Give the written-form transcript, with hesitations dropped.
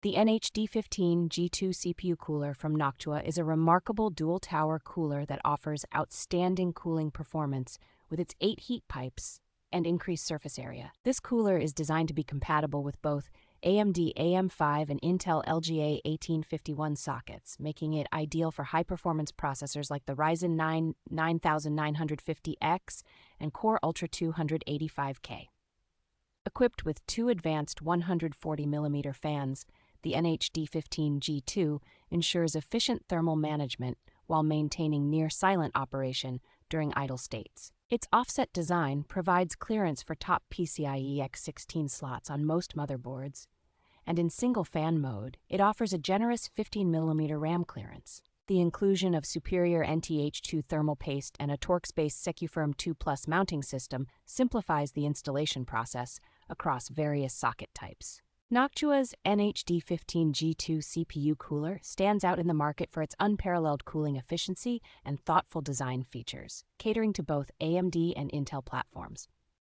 The NH-D15 G2 CPU cooler from Noctua is a remarkable dual-tower cooler that offers outstanding cooling performance with its 8 heat pipes and increased surface area. This cooler is designed to be compatible with both AMD AM5 and Intel LGA 1851 sockets, making it ideal for high-performance processors like the Ryzen 9 9950X and Core Ultra 285K. Equipped with 2 advanced 140mm fans, the NH-D15 G2 ensures efficient thermal management while maintaining near-silent operation during idle states. Its offset design provides clearance for top PCIe X16 slots on most motherboards, and in single fan mode, it offers a generous 15mm RAM clearance. The inclusion of superior NTH2 thermal paste and a Torx-based SecuFirm2 Plus mounting system simplifies the installation process across various socket types. Noctua's NH-D15 G2 CPU Cooler stands out in the market for its unparalleled cooling efficiency and thoughtful design features, catering to both AMD and Intel platforms.